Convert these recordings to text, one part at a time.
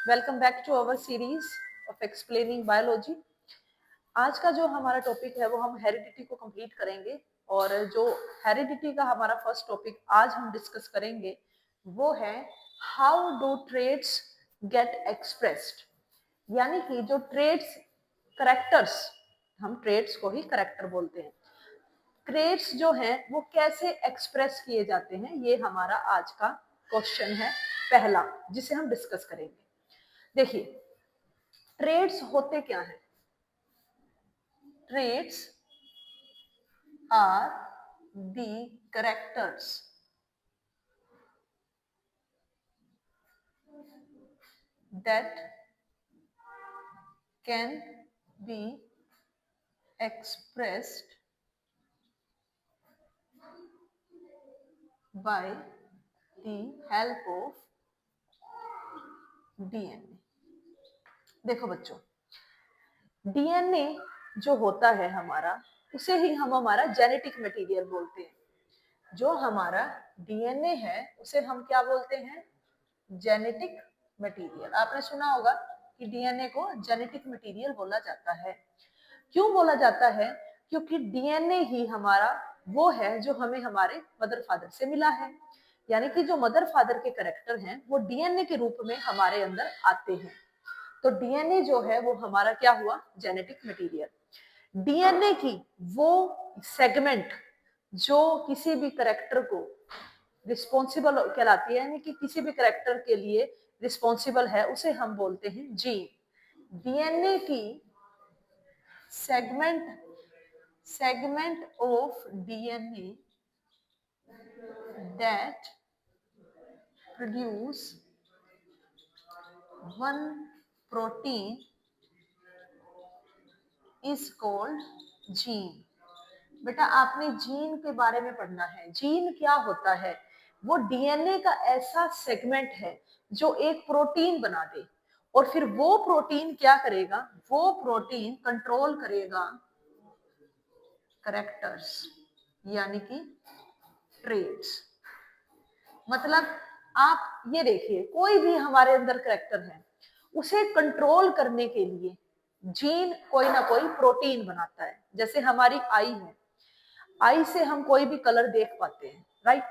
Welcome back to our series of explaining biology. आज का जो हमारा टॉपिक है वो हम हेरिडिटी को कंप्लीट करेंगे और जो हेरिडिटी का हमारा फर्स्ट टॉपिक आज हम डिस्कस करेंगे वो है how do traits get expressed. यानी कि जो ट्रेड्स करेक्टर्स, हम ट्रेड्स को ही करेक्टर बोलते हैं, ट्रेड्स जो हैं वो कैसे एक्सप्रेस किए जाते हैं, ये हमारा आज का क्वेश्चन है पहला जिसे हम डिस्कस करेंगे। देखिए, ट्रेड्स होते क्या हैं? Traits are the characters that can be expressed by the help of DNA। देखो बच्चों, डीएनए जो होता है हमारा, उसे ही हम हमारा जेनेटिक मटेरियल बोलते हैं। जो हमारा डीएनए है उसे हम क्या बोलते हैं? Genetic material. आपने सुना होगा कि डीएनए को जेनेटिक मटेरियल बोला जाता है। क्यों बोला जाता है? क्योंकि डीएनए ही हमारा वो है जो हमें हमारे मदर फादर से मिला है। यानी कि जो मदर फादर के कैरेक्टर हैं वो डीएनए के रूप में हमारे अंदर आते हैं। तो डीएनए जो है वो हमारा क्या हुआ? Genetic material. डीएनए की वो सेगमेंट जो किसी भी कैरेक्टर को रिस्पॉन्सिबल कहलाती है, यानी कि किसी भी कैरेक्टर के लिए रिस्पॉन्सिबल है, उसे हम बोलते हैं जीन। डीएनए की segment of DNA that produce one protein is called gene। बेटा, आपने जीन के बारे में पढ़ना है। जीन क्या होता है? वो डीएनए का ऐसा सेगमेंट है जो एक प्रोटीन बना दे, और फिर वो प्रोटीन क्या करेगा? वो प्रोटीन कंट्रोल करेगा कैरेक्टर्स, यानी कि ट्रेट्स। मतलब आप ये देखिए, कोई भी हमारे अंदर कैरेक्टर है, उसे कंट्रोल करने के लिए जीन कोई ना कोई प्रोटीन बनाता है। जैसे हमारी आई है, आई से हम कोई भी कलर देख पाते हैं, राइट?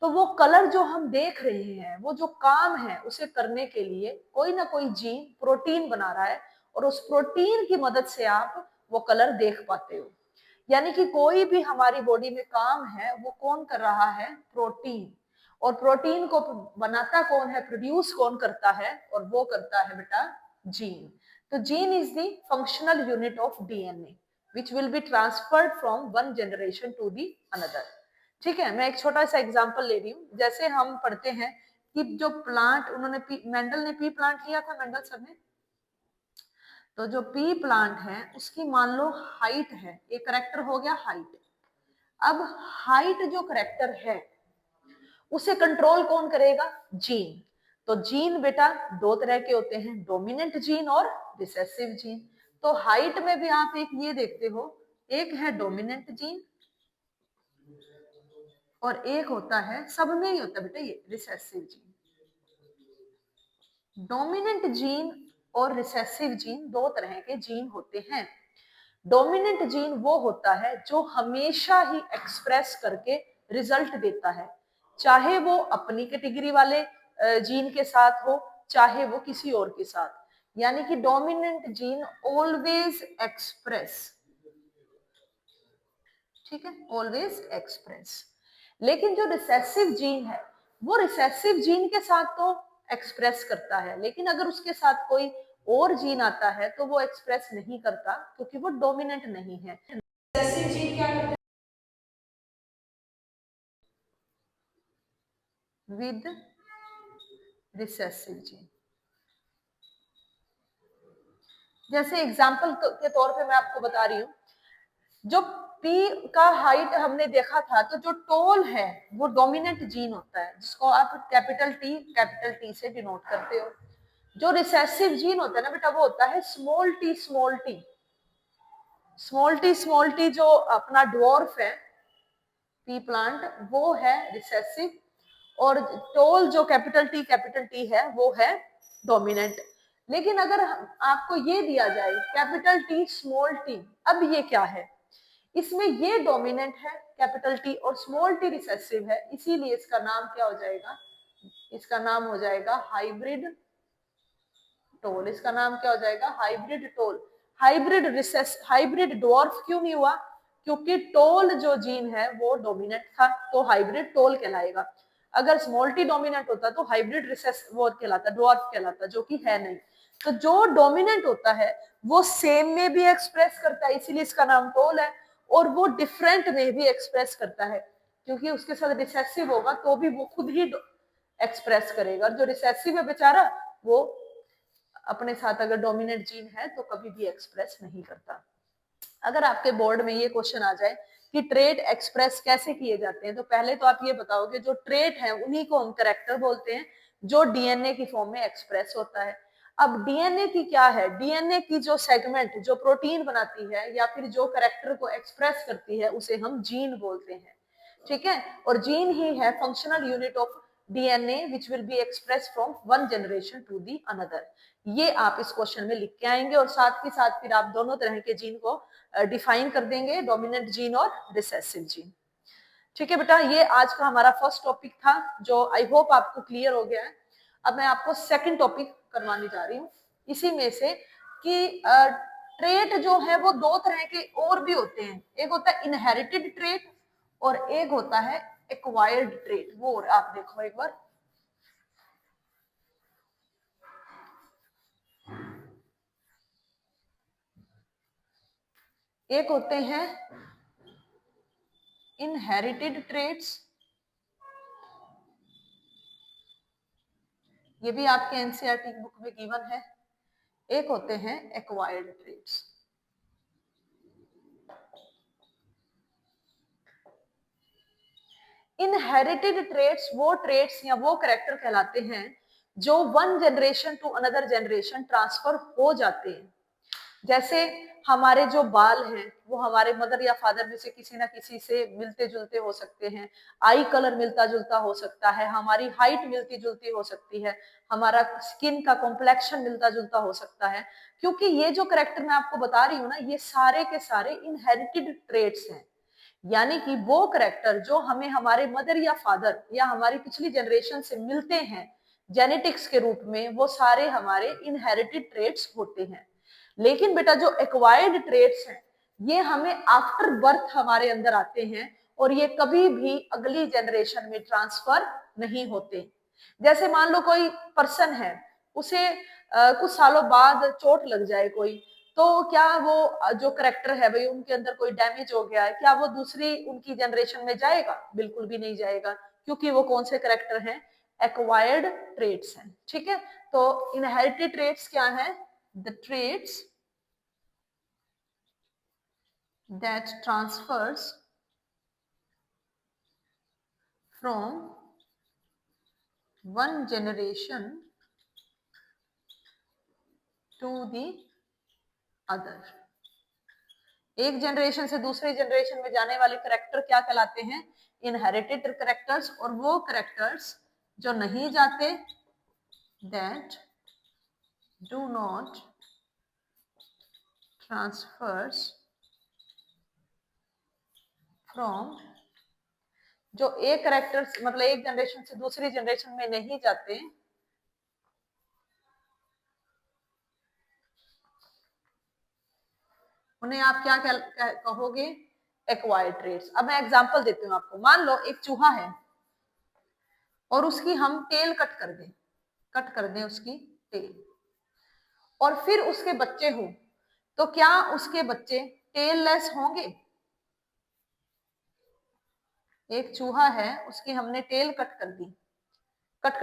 तो वो कलर जो हम देख रहे हैं, वो जो काम है उसे करने के लिए कोई ना कोई जीन प्रोटीन बना रहा है, और उस प्रोटीन की मदद से आप वो कलर देख पाते हो। यानी कि कोई भी हमारी बॉडी में काम है वो कौन कर रहा है? प्रोटीन। और प्रोटीन को बनाता कौन है? प्रोड्यूस कौन करता है? और वो करता है बेटा जीन। तो gene is the functional unit of DNA which will be transferred from one generation to the another। ठीक है, मैं एक छोटा सा एग्जांपल ले रही हूँ। जैसे हम पढ़ते हैं कि जो प्लांट उन्होंने मेंडल ने पी प्लांट लिया था, मेंडल सर ने। तो जो पी प्लांट है उसकी मान लो हाइट है, एक करेक्टर हो गया हाइट। अब हाइट जो करेक्टर है उसे कंट्रोल कौन करेगा? जीन। तो जीन बेटा दो तरह के होते हैं, डोमिनेंट जीन और रिसेसिव जीन। तो हाइट में भी आप एक ये देखते हो, एक है डोमिनेंट जीन और एक होता है, सब में ही होता है बेटा ये रिसेसिव जीन। डोमिनेंट जीन और रिसेसिव जीन दो तरह के जीन होते हैं। डोमिनेंट जीन वो होता है जो हमेशा ही एक्सप्रेस करके रिजल्ट देता है, चाहे वो अपनी कैटेगरी वाले जीन के साथ हो, चाहे वो किसी और के साथ। यानी कि डोमिनेंट जीन ऑलवेज एक्सप्रेस, ठीक है, ऑलवेज एक्सप्रेस। लेकिन जो रिसेसिव जीन है वो रिसेसिव जीन के साथ तो एक्सप्रेस करता है, लेकिन अगर उसके साथ कोई और जीन आता है तो वो एक्सप्रेस नहीं करता, क्योंकि वो डोमिनेंट नहीं है। रिसेसिव जीन क्या करते हैं? With recessive gene. जैसे एग्जांपल के तौर पे मैं आपको बता रही हूँ, जो पी का हाइट हमने देखा था, तो जो टोल है वो डोमिनेंट जीन होता है, जिसको आप कैपिटल टी से डिनोट करते हो। जो रिसेसिव जीन होता है ना बेटा, वो होता है small T small T. Small T जो अपना ड्वार्फ है पी प्लांट, वो है रिसेसिव, और टोल जो कैपिटल टी है वो है डोमिनेंट। लेकिन अगर आपको ये दिया जाए कैपिटल टी स्मॉल टी, अब ये क्या है, इसमें ये डोमिनेंट है कैपिटल टी और स्मॉल टी रिसेसिव है, इसीलिए इसका नाम क्या हो जाएगा, इसका नाम हो जाएगा हाइब्रिड टोल। इसका नाम क्या हो जाएगा, हाइब्रिड टोल। हाइब्रिड डॉर्फ क्यों नहीं हुआ, क्योंकि टोल जो जीन है वो डोमिनेंट था, तो हाइब्रिड टोल कहलाएगा। अगर स्मॉल टी डोमिनेंट होता तो हाइब्रिड रिसेस वो कहलाता, डॉर्फ कहलाता, जो कि है नहीं। तो जो डोमिनेंट होता है वो सेम में भी एक्सप्रेस करता है, इसीलिए इसका नाम टोल है, और वो डिफरेंट में भी एक्सप्रेस करता है, क्योंकि उसके साथ रिसेसिव होगा तो भी वो खुद ही एक्सप्रेस करेगा। जो रिसेसिव है बेचारा, वो अपने साथ अगर डोमिनेंट जीन है तो कभी भी एक्सप्रेस नहीं करता। अगर आपके बोर्ड में ये क्वेश्चन आ जाए कि ट्रेट एक्सप्रेस कैसे किए जाते हैं, तो पहले तो आप ये बताओगे जो ट्रेट है उन्हीं को हम करेक्टर बोलते हैं, जो डीएनए की फॉर्म में एक्सप्रेस होता है। अब डीएनए की क्या है, डीएनए की जो सेगमेंट जो प्रोटीन बनाती है या फिर जो करेक्टर को एक्सप्रेस करती है उसे हम जीन बोलते हैं, ठीक है। और जीन ही है functional unit of DNA which will be express from one generation to the another. ये आप इस क्वेश्चन में लिख के आएंगे, और साथ ही साथ फिर आप दोनों तरह के जीन को डिफाइन कर देंगे, डोमिनेंट जीन और रिसेसिव जीन। ठीक है बेटा, ये आज का हमारा फर्स्ट टॉपिक था, जो आई होप आपको क्लियर हो गया है। अब मैं आपको सेकंड टॉपिक करवाने जा रही हूँ इसी में से, कि ट्रेट जो है वो दो तरह के और भी होते हैं, एक होता है इनहेरिटेड ट्रेट और एक होता है एक्वायर्ड ट्रेट। वो आप देखो एक बार, एक होते हैं इनहेरिटेड ट्रेट्स, ये भी आपके एनसीईआरटी की बुक में गिवन है, एक होते हैं एक्वायर्ड ट्रेट्स। इनहेरिटेड ट्रेट्स वो ट्रेट्स या वो कैरेक्टर कहलाते हैं जो one generation to another generation transfer हो जाते हैं। जैसे हमारे जो बाल हैं वो हमारे मदर या फादर में से किसी ना किसी से मिलते जुलते हो सकते हैं, आई कलर मिलता जुलता हो सकता है, हमारी हाइट मिलती जुलती हो सकती है, हमारा स्किन का कॉम्प्लेक्शन मिलता जुलता हो सकता है, क्योंकि ये जो करेक्टर मैं आपको बता रही हूँ ना, ये सारे के सारे इनहेरिटेड ट्रेट्स हैं। यानी कि वो करेक्टर जो हमें हमारे मदर या फादर या हमारी पिछली जनरेशन से मिलते हैं जेनेटिक्स के रूप में, वो सारे हमारे इनहेरिटेड ट्रेट्स होते हैं। लेकिन बेटा जो एक्वायर्ड ट्रेट्स हैं ये हमें आफ्टर बर्थ हमारे अंदर आते हैं, और ये कभी भी अगली जनरेशन में ट्रांसफर नहीं होते। जैसे मान लो कोई पर्सन है, उसे कुछ सालों बाद चोट लग जाए कोई, तो क्या वो जो करेक्टर है भाई उनके अंदर कोई डैमेज हो गया है, क्या वो दूसरी उनकी जनरेशन में जाएगा? बिल्कुल भी नहीं जाएगा, क्योंकि वो कौन से करेक्टर हैं? एक्वायर्ड ट्रेट्स हैं, ठीक है। तो इनहेरिटेड ट्रेट्स क्या है? The traits that transfers from one generation to the other. एक जनरेशन से दूसरी जनरेशन में जाने वाले करेक्टर क्या कहलाते हैं? Inherited characters. और वो करेक्टर्स जो नहीं जाते, that do not transfers from, जो एक करेक्टर्स मतलब एक जनरेशन से दूसरी जनरेशन में नहीं जाते, उन्हें आप क्या कहोगे? Acquired traits. अब मैं एग्जांपल देती हूँ आपको। मान लो एक चूहा है और उसकी हम टेल कट कर दें उसकी टेल, और फिर उसके बच्चे हो, तो क्या उसके बच्चे टेल लेस होंगे? एक चूहा है, उसकी हमने टेल कट कर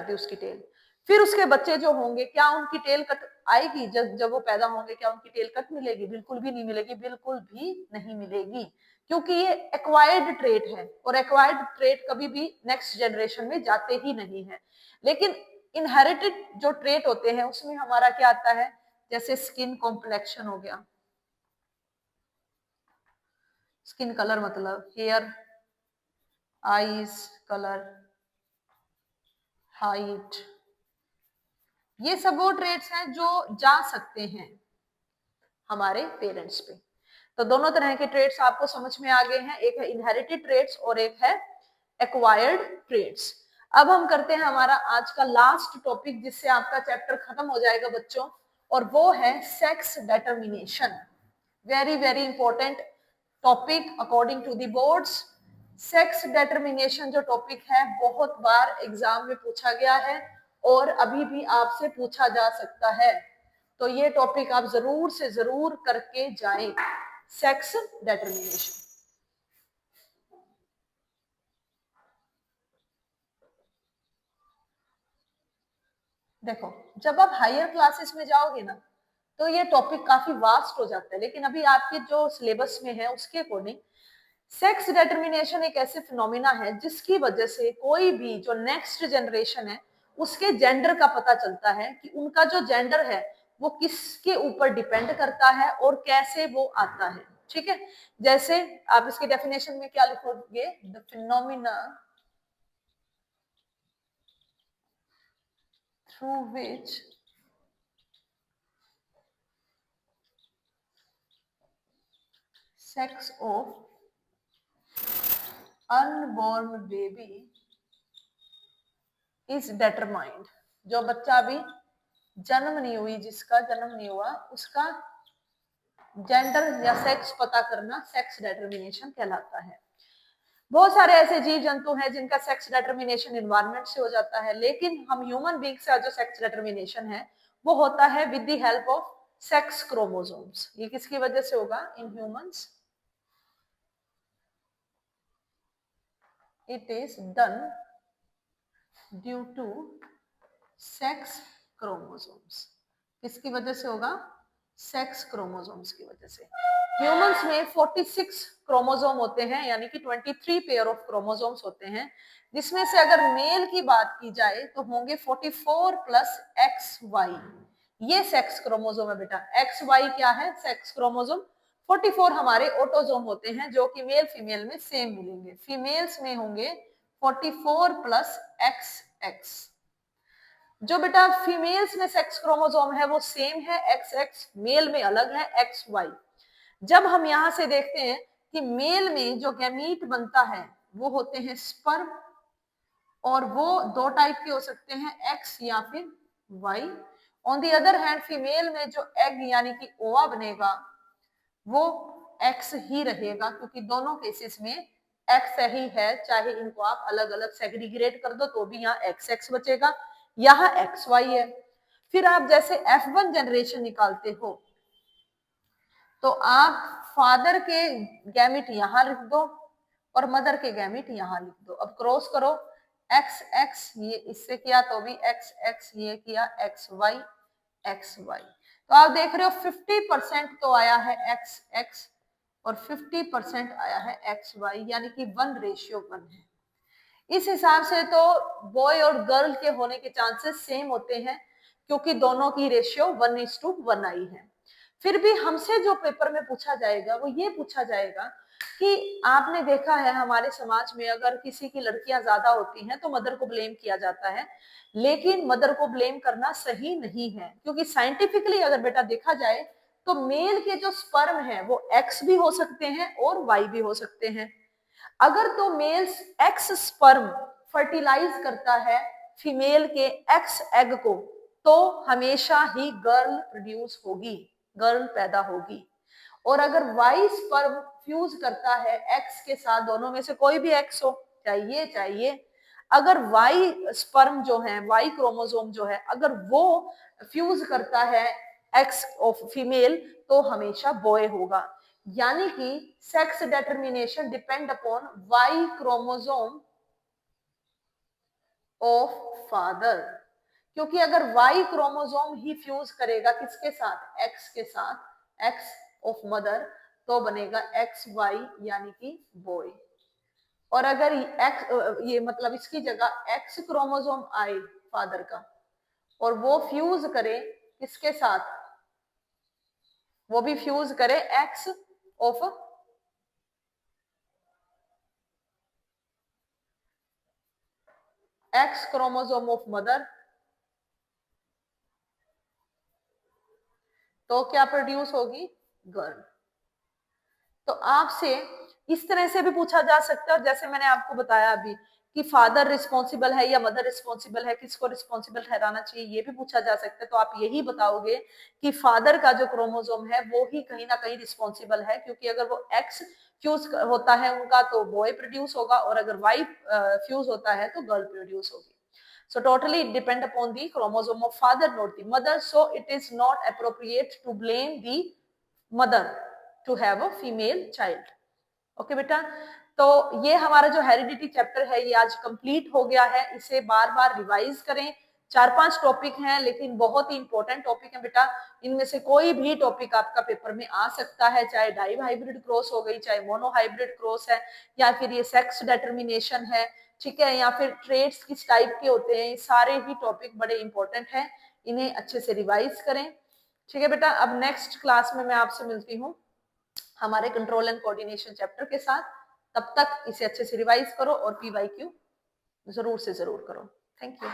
दी उसकी टेल, फिर उसके बच्चे जो होंगे क्या उनकी टेल कट आएगी? जब जब वो पैदा होंगे क्या उनकी टेल कट मिलेगी? बिल्कुल भी नहीं मिलेगी, बिल्कुल भी नहीं मिलेगी, क्योंकि ये एक्वायर्ड ट्रेट है, और एक्वायर्ड ट्रेट कभी भी नेक्स्ट जनरेशन में जाते ही नहीं है। लेकिन इनहेरिटेड जो ट्रेट होते हैं उसमें हमारा क्या आता है? जैसे स्किन कॉम्प्लेक्शन हो गया, स्किन कलर मतलब हेयर, आईज कलर, हाइट, ये सब वो ट्रेड्स हैं जो जा सकते हैं हमारे पेरेंट्स पे। तो दोनों तरह के ट्रेड्स आपको समझ में आ गए हैं, एक है इनहेरिटेड ट्रेड्स और एक है एक्वायर्ड ट्रेड्स। अब हम करते हैं हमारा आज का लास्ट टॉपिक, जिससे आपका चैप्टर खत्म हो जाएगा बच्चों, और वो है sex determination. Very very important topic according to the boards. Sex determination जो टॉपिक है बहुत बार एग्जाम में पूछा गया है और अभी भी आपसे पूछा जा सकता है, तो ये टॉपिक आप जरूर से जरूर करके जाएं, सेक्स डिटरमिनेशन। देखो, जब आप हायर क्लासेस में जाओगे ना तो ये टॉपिक काफी वास्ट हो जाता है, लेकिन अभी आपके जो सिलेबस में है उसके अकॉर्डिंग सेक्स डिटरमिनेशन एक ऐसे फिनोमिना है जिसकी वजह से कोई भी जो नेक्स्ट जनरेशन है उसके जेंडर का पता चलता है कि उनका जो जेंडर है वो किसके ऊपर डिपेंड करता है और कैसे वो आता है। ठीक है, जैसे आप इसके डेफिनेशन में क्या लिखोगे, the phenomena through which sex of unborn baby is determined। जो बच्चा अभी जन्म नहीं हुई, जिसका जन्म नहीं हुआ, उसका जेंडर या सेक्स पता करना सेक्स डिटरमिनेशन कहलाता है। बहुत सारे ऐसे जीव जंतु हैं जिनका सेक्स डिटरमिनेशन एनवायरनमेंट से हो जाता है, लेकिन हम ह्यूमन बीइंग्स का जो सेक्स डिटरमिनेशन है वो होता है with the help of sex chromosomes. ये किसकी वजह से होगा? In humans it is done due to sex chromosomes. किसकी वजह से होगा? सेक्स क्रोमोसोम्स की वजह से। ह्यूमंस में 46 क्रोमोसोम होते हैं, यानी कि 23 पेयर ऑफ क्रोमोसोम्स होते हैं, जिसमें से अगर मेल की बात की जाए तो होंगे 44 प्लस एक्स वाई। ये सेक्स क्रोमोसोम है बेटा। एक्स वाई क्या है? Sex chromosome. 44 हमारे ऑटोजोम होते हैं जो कि मेल फीमेल में सेम मिलेंगे। फीमेल्स में होंगे 44 प्लस एक्स एक्स। जो बेटा फीमेल्स में सेक्स क्रोमोसोम है वो सेम है, एक्स एक्स, मेल में अलग है, एक्स वाई। जब हम यहां से देखते हैं कि मेल में जो गैमीट बनता है वो होते हैं स्पर्म, और वो दो टाइप के हो सकते हैं, एक्स या फिर Y. On the other hand female में जो एग यानी कि ओवा बनेगा वो एक्स ही रहेगा, क्योंकि दोनों केसेस में एक्स ही है। चाहे इनको आप अलग अलग सेग्रीगेट कर दो तो भी यहाँ एक्स एक्स बचेगा, यहाँ एक्स वाई है। फिर आप जैसे F1 जनरेशन निकालते हो तो आप फादर के गैमिट यहां लिख दो और मदर के गैमिट यहां लिख दो। अब क्रॉस करो, एक्स एक्स ये इससे किया तो भी एक्स एक्स, ये किया एक्स वाई एक्स वाई। तो आप देख रहे हो 50% तो आया है एक्स एक्स और 50% आया है एक्स वाई, यानी कि 1:1 है। इस हिसाब से तो बॉय और गर्ल के होने के चांसेस सेम होते हैं, क्योंकि दोनों की रेशियो 1:1 आई है। फिर भी हमसे जो पेपर में पूछा जाएगा वो ये पूछा जाएगा कि आपने देखा है हमारे समाज में अगर किसी की लड़कियां ज्यादा होती हैं तो मदर को ब्लेम किया जाता है, लेकिन मदर को ब्लेम करना सही नहीं है, क्योंकि साइंटिफिकली अगर बेटा देखा जाए तो मेल के जो स्पर्म है वो एक्स भी हो सकते हैं और वाई भी हो सकते हैं। अगर तो मेल्स एक्स स्पर्म फर्टिलाइज करता है फीमेल के एक्स एग को, तो हमेशा ही गर्ल प्रोड्यूस होगी, गर्ल पैदा होगी। और अगर वाई स्पर्म फ्यूज करता है एक्स के साथ, दोनों में से कोई भी एक्स हो, चाहिए, अगर वाई स्पर्म जो है, वाई क्रोमोसोम जो है, अगर वो फ्यूज करता है एक्स ऑफ फीमेल तो हमेशा बॉय होगा। यानी कि sex determination depend upon Y chromosome of father, क्योंकि अगर वाई क्रोमोसोम ही फ्यूज करेगा किसके साथ? एक्स के साथ, एक्स ऑफ मदर, तो बनेगा एक्स वाई यानी कि बॉय। और अगर एक्स ये मतलब इसकी जगह एक्स क्रोमोसोम आए फादर का और वो फ्यूज करे किसके साथ? वो भी फ्यूज करे x of x chromosome of mother, तो क्या प्रोड्यूस होगी? गर्ल। तो आपसे इस तरह से भी पूछा जा सकता है, जैसे मैंने आपको बताया अभी कि फादर रिस्पॉन्सिबल है या मदर रिस्पॉन्सिबल है, किसको रिस्पॉन्सिबल ठहराना चाहिए, ये भी पूछा जा सकता है। तो आप यही बताओगे कि फादर का जो क्रोमोसोम है वो ही कहीं ना कहीं रिस्पॉन्सिबल है, क्योंकि अगर वो एक्स फ्यूज होता है उनका तो बॉय प्रोड्यूस होगा, और अगर वाई फ्यूज होता है तो गर्ल प्रोड्यूस होगी। So totally it depend upon the chromosome of father, not the mother. So it is not appropriate to blame the mother to have a female child. Okay बेटा, तो ये हमारा जो heredity chapter है ये आज complete हो गया है। इसे बार बार रिवाइज करें। 4-5 टॉपिक हैं लेकिन बहुत ही इंपॉर्टेंट टॉपिक है बेटा। इनमें से कोई भी टॉपिक आपका पेपर में आ सकता है, चाहे डाई हाइब्रिड क्रॉस हो गई, चाहे मोनो हाइब्रिड क्रॉस है, या फिर ये सेक्स डिटर्मिनेशन है, ठीक है, या फिर ट्रेड्स किस टाइप के होते हैं। सारे ही टॉपिक बड़े इंपॉर्टेंट हैं, इन्हें अच्छे से रिवाइज करें। ठीक है बेटा, अब नेक्स्ट क्लास में मैं आपसे मिलती हूँ हमारे कंट्रोल एंड कोऑर्डिनेशन चैप्टर के साथ। तब तक इसे अच्छे से रिवाइज करो और PYQ जरूर से जरूर करो। Thank you.